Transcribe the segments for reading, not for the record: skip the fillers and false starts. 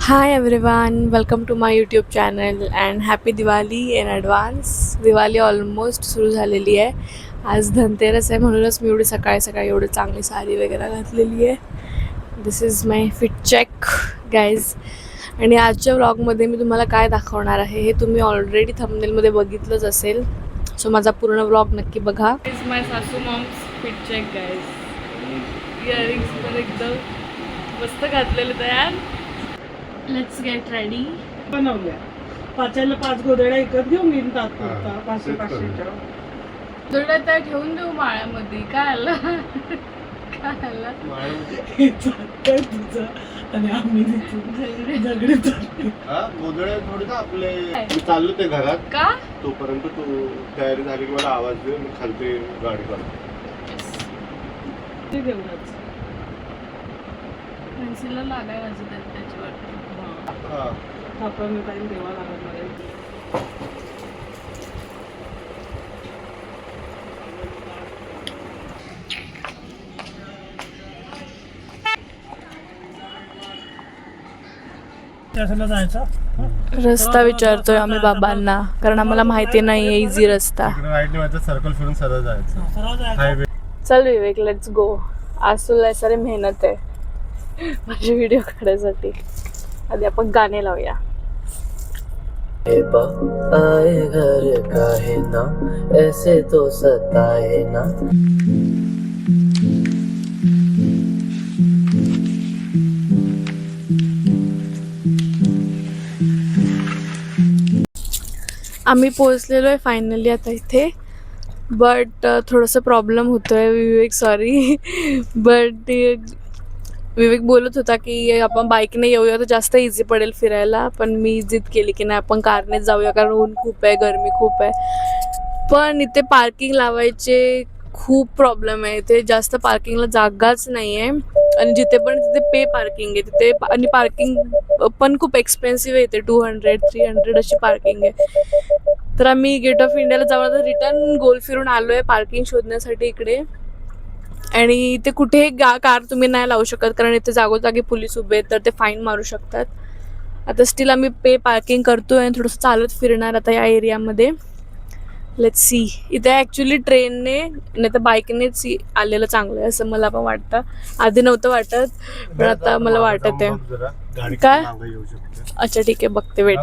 Hi everyone, welcome to my YouTube channel and happy Diwali in advance. Diwali almost सुरू झालेली आहे. आज धनतेरस आहे म्हणूनच मी एवढी सकाळी सकाळी एवढी चांगली साडी वगैरे घातलेली आहे. This is my fit check guys. आणि आजच्या व्लॉगमध्ये मी तुम्हाला काय दाखवणार आहे हे तुम्ही ऑलरेडी थंबनेलमध्ये बघितलंच असेल. सो माझा पूर्ण व्लॉग नक्की बघा. इज माय सासू mom's fit check guys. Earrings पण एकदम मस्त घातलेले तयार. Let's get ready. बनवल्या पाचायला 5 गोधड्या एकच घेऊन येईन तात्पुरता 500-500च्या. गोधड्या त्या ठेवून देऊ माळ्यामध्ये. काय आलं काय आलं काय तुझं आणि आम्ही झगडे गोधड्या थोडी ना आपले. मी चाललो ते घरात का तोपर्यंत तू तयारी झाली की मला आवाज दे, मी खालती गाडी काढतो. देऊनच पेन्सिलला लागायला त्याच्यावर. आपण काही देवा लागत नाही. रस्ता विचारतोय आम्ही बाबांना कारण आम्हाला माहिती नाहीये इझी रस्ता. राईट ने सर्कल फिरून सरळ जायचं हायवे. चल विवेक, लेट्स गो. आज तुला सारी मेहनत आहे माझे व्हिडिओ काढायसाठी. आधी आपण गाणे लावूया. आए घर का है ना ऐसे तो सताए ना. आम्ही पोहोचलेलो आहे फायनली आता इथे. बट थोडंसं प्रॉब्लेम होतो आहे. विवेक सॉरी बट विवेक बोलत होता की आपण बाईकने येऊया तर जास्त इझी पडेल फिरायला. पण मी जिद केली की नाही आपण कारनेच जाऊया कारण ऊन खूप आहे, गरमी खूप आहे. पण इथे पार्किंग लावायचे खूप प्रॉब्लेम आहे. इथे जास्त पार्किंगला जागाच नाही आहे आणि जिथे पण तिथे पे पार्किंग आहे तिथे. आणि पार्किंग पण खूप एक्सपेन्सिव्ह आहे इथे. 200-300 अशी पार्किंग आहे. तर आम्ही गेट ऑफ इंडियाला जाऊन आता रिटर्न गोल फिरून आलो आहे पार्किंग शोधण्यासाठी इकडे. आणि इथे कुठेही कार तुम्ही नाही लावू शकत कारण इथे जागोजागी पोलीस उभे आहेत तर ते फाईन मारू शकतात. आता स्टील आम्ही पे पार्किंग करतो आहे आणि थोडंसं चालत फिरणार आता या एरियामध्ये. Let's see. इथे ॲक्च्युली ट्रेनने नाही तर बाईकनेच आलेलं चांगलं आहे असं मला पण वाटतं. आधी नव्हतं वाटत पण आता मला वाटत आहे. काय अच्छा ठीक आहे बघते वेट.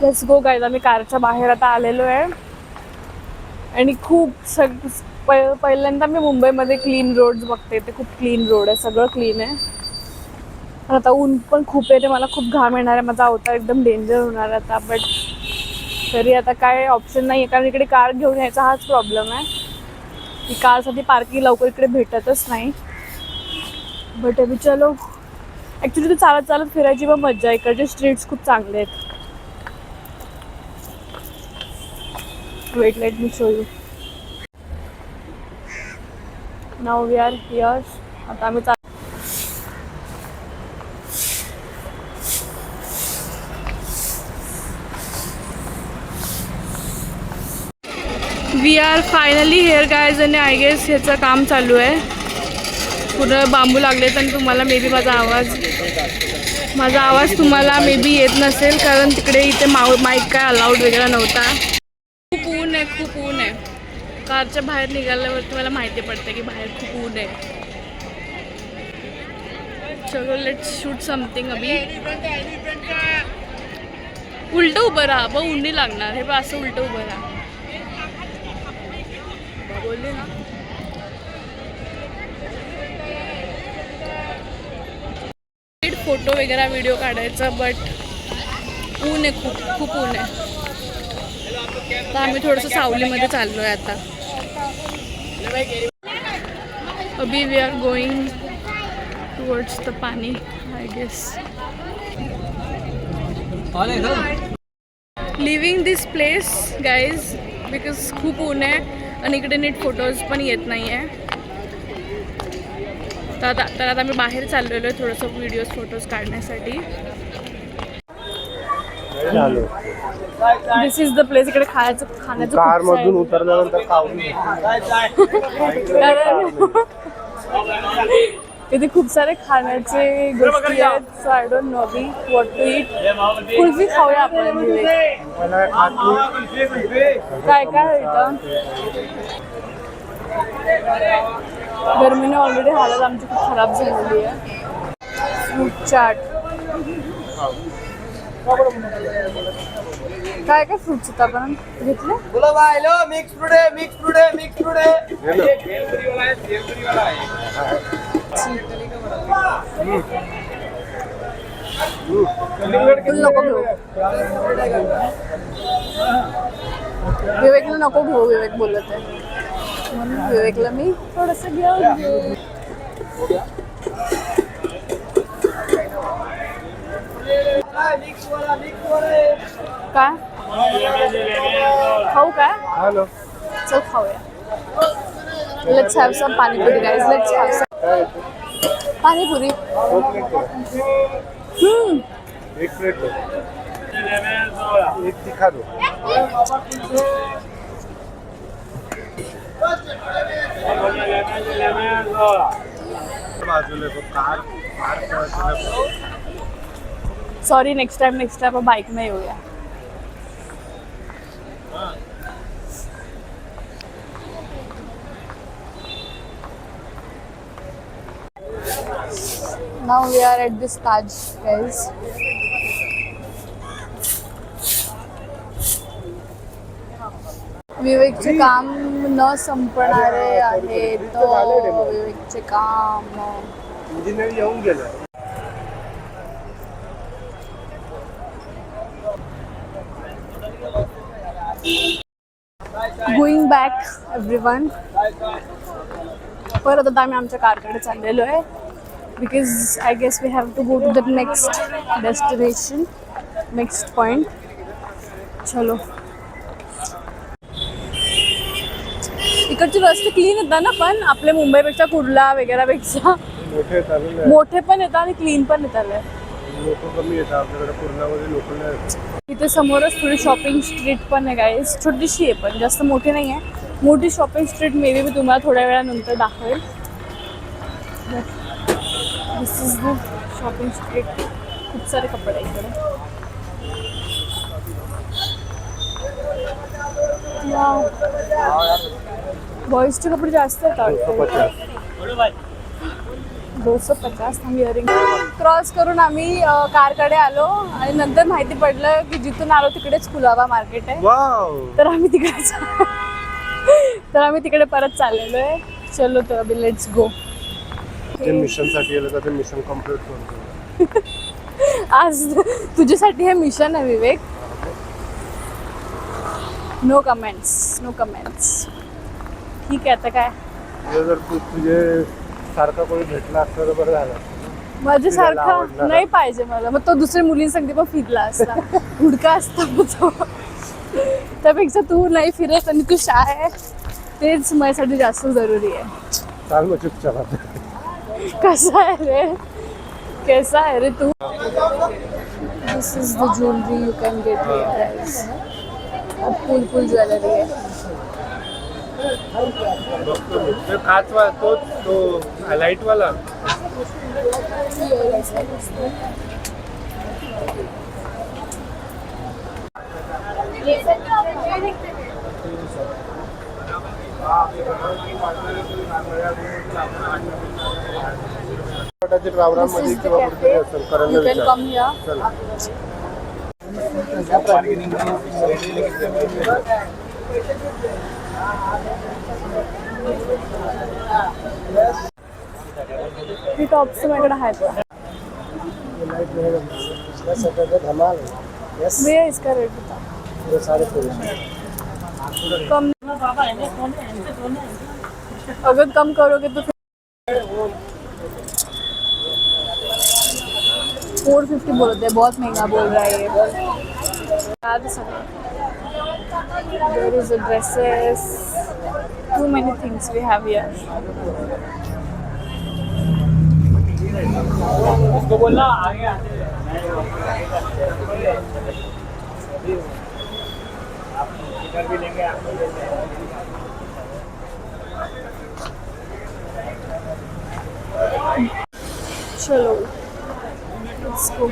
Let's go guys. आम्ही कारच्या बाहेर आता आलेलो आहे आणि खूप पहिल्यांदा मी मुंबईमध्ये क्लीन रोड्स बघते. ते खूप क्लीन रोड आहे, सगळं क्लीन आहे. आता ऊन पण खूप आहे, ते मला खूप घाम येणार आहे. माझा अवतार एकदम डेंजर होणार आता. बट तरी आता काय ऑप्शन नाही आहे कारण इकडे कार घेऊन यायचा हाच प्रॉब्लेम आहे की कारसाठी पार्किंग लवकर इकडे भेटतच नाही. बट अभी चलो. ॲक्च्युली ते चालत चालत फिरायची पण मज्जा आहे. इकडचे स्ट्रीट्स खूप चांगले आहेत. Wait let me show you. Now we are here. आता आम्ही we are finally here guys. आणि आय गेस ह्याचं काम चालू आहे. पूर्ण बांबू लागलेत आणि तुम्हाला मे बी माझा आवाज तुम्हाला मे बी येत नसेल कारण तिकडे इथे माईक काय अलाउड वगैरे नव्हता. खूप ऊन आहे, खूप ऊन आहे. कारच्या बाहेर निघाल्यावरती मला माहिती पडते की बाहेर खूप ऊन आहे. चलो लेट्स शूट समथिंग. अभी उलटं उभं राहा बघ, ऊन नाही लागणार. हे बघ असं उलटं उभं राहा. बोलले ना. फोटो वगैरे व्हिडिओ काढायचा बट ऊन आहे, खूप खूप ऊन आहे. तर आम्ही थोडंसं सावलीमध्ये चाललो आहे आता. अभी we are going towards the pani I guess. Leaving this place guys because खूप ऊन आहे आणि इकडे नीट फोटोज पण येत नाही आहे. तर आता आम्ही बाहेर चाललेलो आहे थोडंसं व्हिडिओज फोटोज काढण्यासाठी. दिस इज द प्लेस. इकडे खाण्याचं कार मधून उतरल्यानंतर इथे खूप सारे खाण्याचे गोष्टी आहेत. So I don't know be what to eat. Kulfi खाऊया आपण विवेक. काय काय इथं गरमीने ऑलरेडी हालत आमची खूप खराब झालेली आहे. फ्रूट चाट काय काय फ्रुट्स होता आपण घेतले. तुला नको घेऊ विवेकला नको घेऊ. विवेक बोलत आहे म्हणून विवेकला मी थोडस घेऊ. काय खाऊ काय. हॅलो चल खाऊया. Let's have some panipuri guys. Let's have some panipuri. एक प्लेट दो, एक तीखा दो. बाजूला तो कार सॉरी नेक्स्ट टाइम आपण बाइक में येऊया. Now we are at this Taj, guys. विवेकचे काम न संपणारे आहे. तो विवेकचे काम इंजिनियर येऊन गेलं. Going back everyone. परत आता आम्ही आमच्या कारकडे चाललेलो आहे. Because I guess we have to go to the next destination, next point. चलो. इकडचे रस्ते क्लीन येतात ना, पण आपल्या मुंबईपेक्षा कुर्ला वगैरेपेक्षा मोठे पण येतात आणि क्लीन पण येतात. लोक कमी येतात आपल्याकडे. पूर्णामध्ये लोक नाही. इथे समोरच थोडी शॉपिंग स्ट्रीट पण आहे गाईज. छोटीशी आहे पण जास्त मोठी नाही आहे. मोठी शॉपिंग स्ट्रीट मे बी मी तुम्हाला थोड्या वेळानंतर दाखवेल. दिस इज द शॉपिंग स्ट्रीट. खूप सारे कपडे इकडे. बॉईजचे कपडे जास्त आहेत. 250 इयरिंग क्रॉस करून आम्ही कारकडे आलो आणि नंतर माहिती पडलं की जिथून आलो तिकडेच कुलाबा मार्केट आहे. तर आम्ही तिकडे परत चाललेलो आहे. चलो तर अभी लेट्स गो. ते मिशनसाठी आलं तर ते मिशन कम्प्लीट करतो. आज तुझ्यासाठी हे मिशन आहे विवेक. No comments. ठीक आहे. आता काय जर तुझे सारखा कोणी भेटला असता तर बरं झालं. माझ्यासारखा नाही पाहिजे मला. मग तो दुसऱ्या मुलींसाठी पण फिरला असता. हुडका असता तो. त्यापेक्षा तू नाही फिरत आणि तू शाय आहे तेच माझ्यासाठी जास्त जरुरी आहे. चाल मग चुपचाप. कैसा है रे तू. This is the jewellery you can get here guys. Full jewellery आहे. काच तो लाईट वाला. This is the cafe. You can come here. He tops माझ्याकडे आहेत. भैया इसका रेट बता. कम अगर कम करोगे तो 450 बोलते हैं. बहुत महंगा बोल रहा है ये. There is a dresses. Too many things we have here. उसको बोलना आगे आते आप इधर भी लेंगे आपको ले जाएंगे. चलो let's go.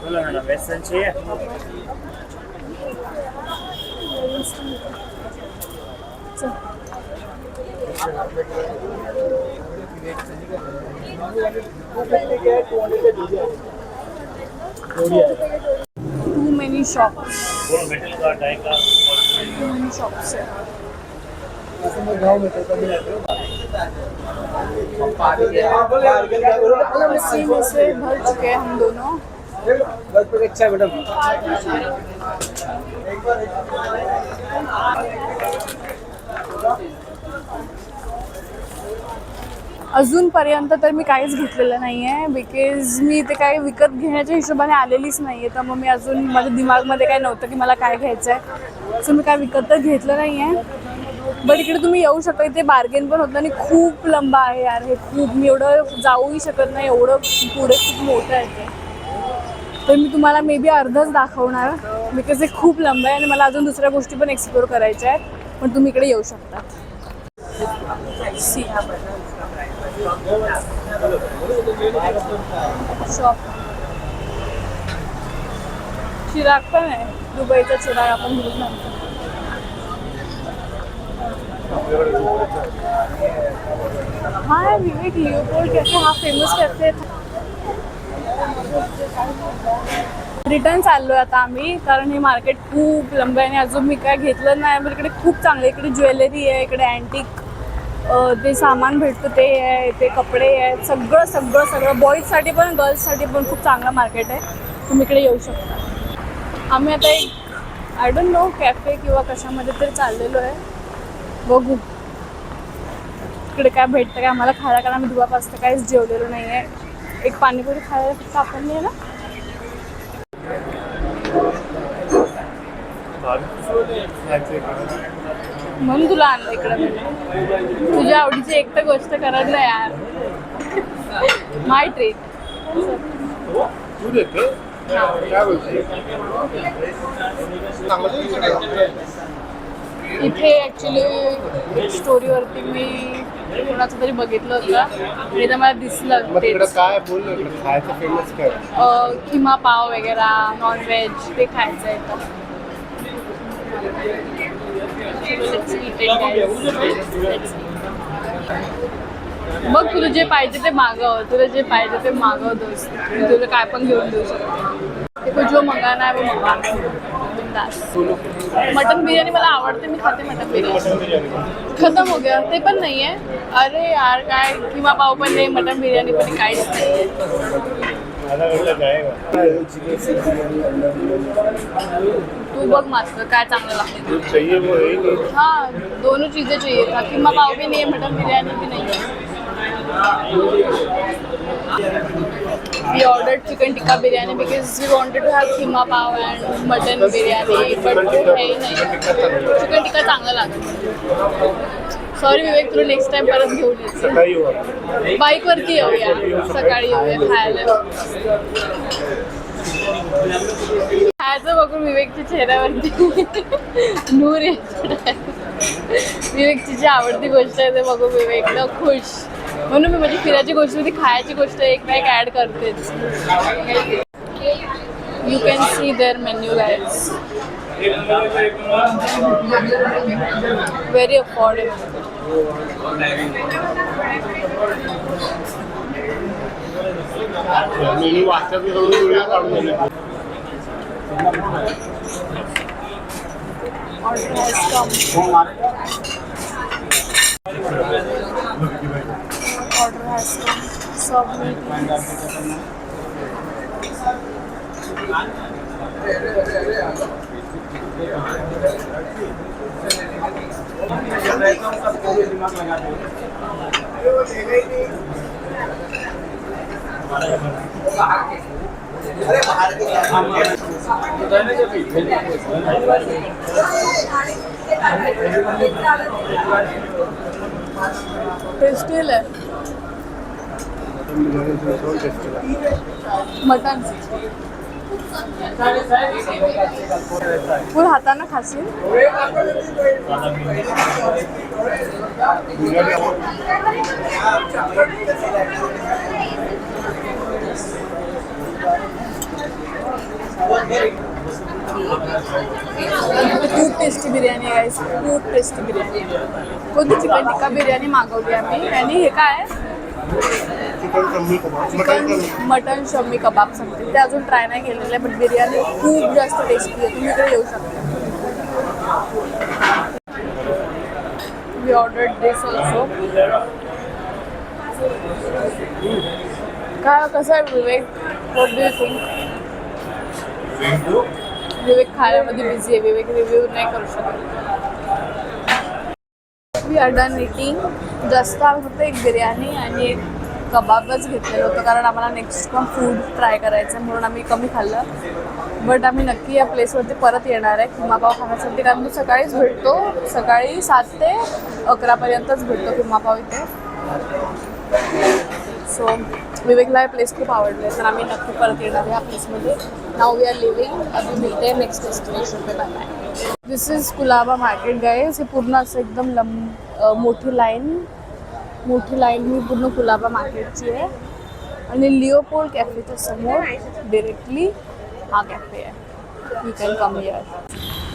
बोलो ना वेस्टर्न चाहिए चल. Too many shops. मेटल का डाई का Too many shops है. पसीने से भर चुके हैं हम दोनों. अच्छा मैडम अजूनपर्यंत तर मी काहीच घेतलेलं नाही आहे बिकॉज मी ते काही विकत घेण्याच्या हिशोबाने आलेलीच नाही आहे. तर मग मी अजून माझ्या दिमागमध्ये काय नव्हतं की मला काय घ्यायचं आहे. सो मी काय विकत तर घेतलं नाही आहे. बट इकडे तुम्ही येऊ शकता. इथे बार्गेन पण होतं आणि खूप लंबा आहे यार हे. खूप मी एवढं जाऊही शकत नाही. एवढं पुढे खूप मोठं आहे ते. तर मी तुम्हाला मे बी अर्धच दाखवणार बिकॉज हे खूप लंब आहे आणि मला अजून दुसऱ्या गोष्टी पण एक्सप्लोर करायच्या आहेत. पण तुम्ही इकडे येऊ शकता. शॉप चिराग पण आहे. दुबईचा चिराग आपण घेऊन नंतर. हा विवेक लिओपोल्ड कॅफे हा फेमस कॅफे. रिटर्न चाललोय आता आम्ही कारण हे मार्केट खूप लंब आहे आणि अजून मी काय घेतलं नाही. पण इकडे खूप चांगलं. इकडे ज्वेलरी आहे. इकडे अँटिक ते सामान भेटतं ते आहे. ते कपडे आहेत. सगळं सगळं सगळं बॉईजसाठी पण गर्ल्ससाठी पण खूप चांगलं मार्केट आहे. तुम्ही इकडे येऊ शकता. आम्ही आता एक आय डोंट नो कॅफे किंवा कशामध्ये तरी चाललेलो आहे. बघू इकडे काय भेटतं काय आम्हाला खायला. कारण आम्ही दुपारपासून काहीच जेवलेलो नाही आहे. एक पाणीपुरी खायला फक्त आपण नाही ना. म्हणून तुला आणलं इकडे. तुझ्या आवडीची एक तर गोष्ट करत नाही यार. माय ट्रीट. तू देते काय बोलते इथे ॲक्च्युली स्टोरीवरती मी कोणाचं तरी बघितलं होतं आणि ते मला दिसलं. मग तिकडं काय बोल ना इकडं खायचं फेमस काय किमा पाव वगैरे नॉनव्हेज ते खायचं आहे. बघ तुला जे पाहिजे ते मागव. तुला जे पाहिजे ते मागव दोस्त. मी तुला काय पण घेऊन देऊ शकते. ते जो मंगाना आहे वो मंगा. मटन बिर्याणी मला आवडते. मी खाते मटन बिर्याणी. खतम हो गया ते पण नाही आहे. अरे यार काय किमा पाव पण नाही मटन बिर्याणी पण काहीच नाही आहे. तू बघ मात्र काय चांगलं लागतं. हाँ दोनों चीज़ें चाहिए था. कीमा पाव भी नहीं है मटन बिरयानी भी नहीं है. We ordered chicken tikka biryani because we wanted to have keema pav and mutton biryani, but वो है ही नहीं. चिकन टिक्का चांगला लागतं. सॉरी विवेक तुला नेक्स्ट टाइम परत घेऊन यायचं. बाईकवरती येऊया. सकाळी येऊया खायला. खायचं बघून विवेकच्या चेहऱ्यावरती नूर येतो. विवेकची जी आवडती गोष्ट आहे ते बघून विवेकला खुश. म्हणून मी माझी फिरायची गोष्टीमध्ये खायची गोष्ट एक ना एक ॲड करतेच. You can see there menu guys. Very affordable. Menu वाचतात काढून Order has come. Order has come. Serve me please. Tasty है मटन. फुल हातानं खाशील. खूप टेस्टी बिर्याणी आहे guys. खूप टेस्टी बिर्याणी. कोणती चिकन टिक्का बिर्याणी मागवली आम्ही आणि हे काय आहे? मटन शम्मी कबाब सांगते. ते अजून ट्राय नाही केलेलं आहे पण बिर्याणी खूप जास्त टेस्टी आहे. तुम्ही इकडे येऊ शकता. We ordered this also. काय कसं आहे Vivek? What do you think? Vivek खाण्यामध्ये बिझी आहे. विवेक रिव्ह्यू नाही करू शकत. We are done eating. जास्त आम्ही फक्त एक बिर्याणी आणि एक कबाबच घेतलेलं होतं कारण आम्हाला नेक्स्ट पण फूड ट्राय करायचं म्हणून आम्ही कमी खाल्लं. बट आम्ही नक्की या प्लेसवरती परत येणार आहे किमा पाव खाण्यासाठी कारण तो सकाळीच भेटतो. सकाळी 7 ते 11पर्यंतच भेटतो किमा पाव इथे. सो विवेकला हे प्लेस खूप आवडले तर आम्ही नक्की परत येणार आहे या प्लेसमध्ये. Now we are leaving. अजून मिळते नेक्स्ट डेस्टिनेशन पे. Bye bye. This is Colaba market guys. हे पूर्ण असं एकदम मोठी लाईन ही पूर्ण कुलाबा मार्केटची आहे आणि लिओपोल्ड कॅफेच्या समोर डिरेक्टली हा कॅफे आहे. You can come here.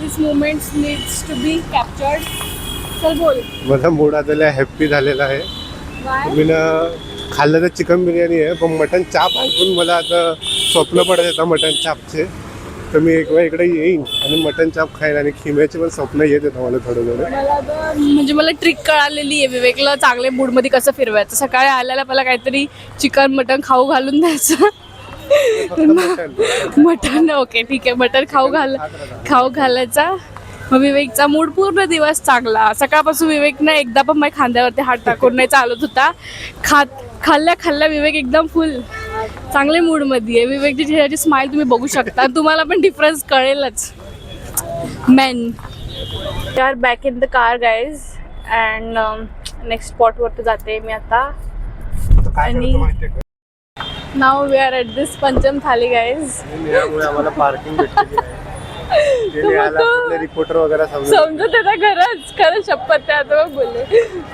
This moments needs to be captured. चल बोल. माझा मूड आता हॅप्पी झालेला आहे. मी ना खाल्लं तर चिकन बिर्याणी आहे पण मटन चाप ऐकून मला आता स्वप्न पडत येतं मटन चापचे. तर मी एक वेळा इकडे येईन आणि मटन चाप खाईन आणि खिम्याचे पण स्वप्न येत येतं मला थोडं थोडं. मला तर म्हणजे मला ट्रिक कळालेली आहे विवेकला चांगल्या मूडमध्ये कसं फिरवायचं. सकाळी आल्याला मला काहीतरी चिकन मटन खाऊ घालून द्यायचं. मटन ओके ठीक आहे. मटन खाऊ घालायचा. मग विवेकचा मूड पूर्ण दिवस चांगला. सकाळपासून विवेकनं एकदा पण माझ्या खांद्यावरती हात टाकून नाही चालत होता. खाल्ल्या विवेक एकदम फुल चांगल्या मूडमध्ये आहे. विवेकची चेहऱ्याची स्माईल तुम्ही बघू शकता. तुम्हाला पण डिफरन्स कळेलच. Man we are back in the car guys and next स्पॉटवरती जाते मी आता. आणि now we are at this Pancham Thali guys. आम्हाला पार्किंग भेटली. रिपोर्टर वगैरह समजत आहे ना. खरंच शपथ त्या आता बोलले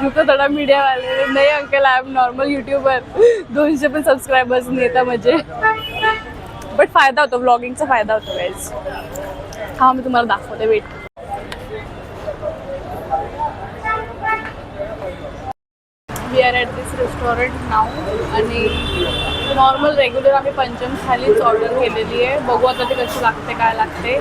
तो थोडा मीडिया वाले नाही uncle. I am normal YouTuber. 200 पण सबस्क्रायबर्स नाही येतात म्हणजे. बट फायदा होतो. व्लॉगिंगचा फायदा होतो गाईज. हा मी तुम्हाला दाखवते. Wait. We are at this restaurant now आणि नॉर्मल रेग्युलर आम्ही पंचम थालीच ऑर्डर केलेली आहे. बघू आता ते कशी लागते काय लागते.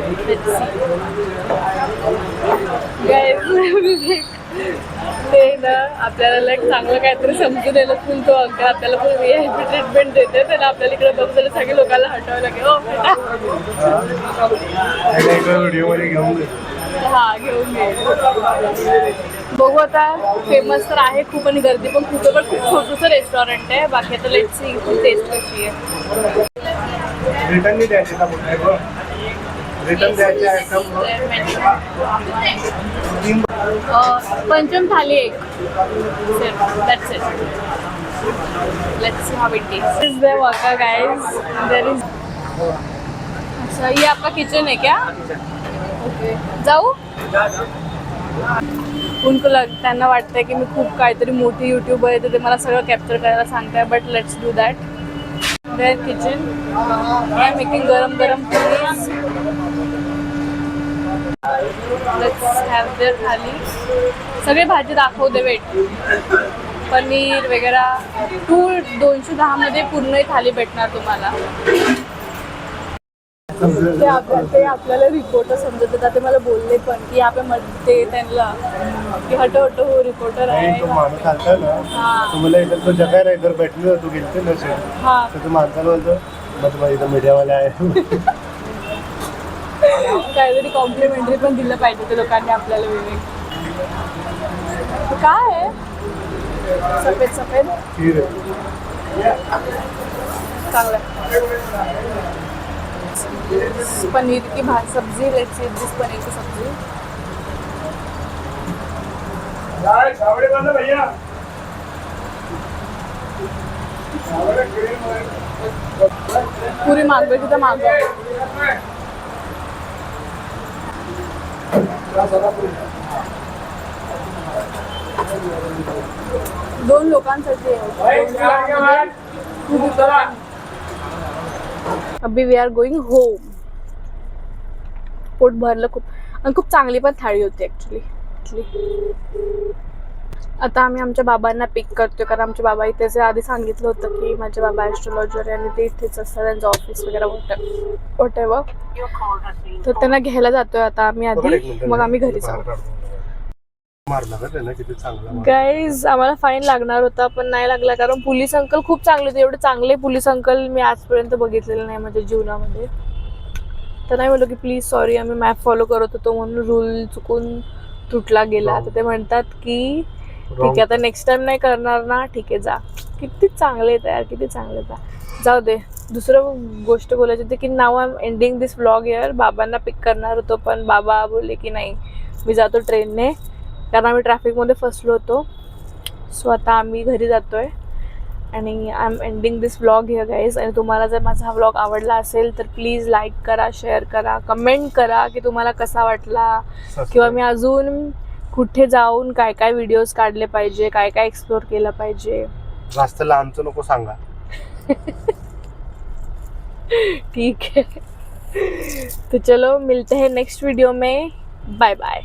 ते ना आपल्याला लाईक चांगलं काहीतरी समजून दिलं पण तो अंकल आपल्याला पण VIP ट्रीटमेंट देते. त्याला आपल्याला इकडे बघून सगळे लोकांना हटवावं लागेल. ओ व्हिडिओमध्ये घेऊन हा घेऊन घे. बघू आता. फेमस तर आहे खूप आणि गर्दी पण खूप आहे. पण खूप छोटंसं रेस्टॉरंट आहे. बाकी आता लेट्स सी टेस्ट कशी आहे. रिटर्न नाही द्यायचे का? रिटर्न द्यायचे आयटम पंचम थाली एक. That's it. Let's see how it tastes. This is the waka guys. There is. अच्छा ये आपका किचन है क्या? ओके. जाऊ. उनको त्यांना वाटतंय की मी खूप काहीतरी मोठी यूट्यूबर आहे तर ते मला सगळं कॅप्चर करायला सांगताय. But let's do that. There kitchen. I am making गरम please. Let's have their thali. सगळे भाजी दाखवू दे. वेट. पनीर वगैरे 210 मध्ये पूर्ण थाली भेटणार तुम्हाला. ते आपल्याला रिपोर्टर समजत होता. ते मला बोलले पण की यहाँ पे मध्ये त्यांना की हटो हो रिपोर्टर आहे. तो माणूस आलता ना तुम्हाला इधर तो जगह आहे इधर बैठले तू गेलते ना सर. हां तर तू माणसाला बोलतो मग तुम्हाला इथं मीडियावाले आहे. काहीतरी कॉम्प्लिमेंटरी पण दिलं पाहिजे ते लोकांनी आपल्याला. विवेक काय आहे? सफेद खीर चांगलं. पनीर की सब्जी. लेट्स ईट दिस पनीर की सब्जी. पुरी मागवे तिथं मागव. दोन लोकांसाठी आहे. अभी वी आर गोइंग होम. पोट भरलं खूप आणि खूप चांगली पण थाळी होती ऍक्च्युली. आता आम्ही आमच्या बाबांना पिक करतोय कारण आमचे बाबा इथेच आधी सांगितलं होतं की माझे बाबा ॲस्ट्रोलॉजर आणि ते इथेच असतात, त्यांचं ऑफिस वगैरे वॉटेवर. तर त्यांना घ्यायला जातोय आता आम्ही आधी, मग आम्ही घरी जाऊ. मारला का त्यांना किती चांगला मारला. गाईज आम्हाला फाईन लागणार होता पण नाही लागला कारण पोलीस अंकल खूप चांगले होते. एवढे चांगले पोलीस अंकल मी आजपर्यंत बघितलेले नाही माझ्या जीवनामध्ये. तर नाही म्हणलो की प्लीज सॉरी आम्ही मॅप फॉलो करत होतो म्हणून रूल चुकून तुटला गेला. तर ते म्हणतात की ठीक आहे आता नेक्स्ट टाइम नाही करणार ना, ठीक आहे जा. किती चांगले आहेत यार, किती चांगले आहेत. जाऊ दे. दुसरं गोष्ट बोलायची होती की now I am ending this vlog here. बाबांना पिक करणार होतो पण बाबा बोलले की नाही मी जातो ट्रेनने कारण आम्ही ट्रॅफिकमध्ये फसलो होतो. सो आता आम्ही घरी जातोय आणि I am ending this vlog here guys. आणि तुम्हाला जर माझा हा व्लॉग आवडला असेल तर प्लीज लाईक करा, शेअर करा, कमेंट करा की तुम्हाला कसा वाटला किंवा मी अजून कुठे जाऊन काय काय व्हिडिओज काढले पाहिजे, काय काय एक्सप्लोर केलं पाहिजे. जास्त लांबचं नको सांगा. ठीक है. तो चलो मिलते हैं नेक्स्ट वीडियो में. Bye bye.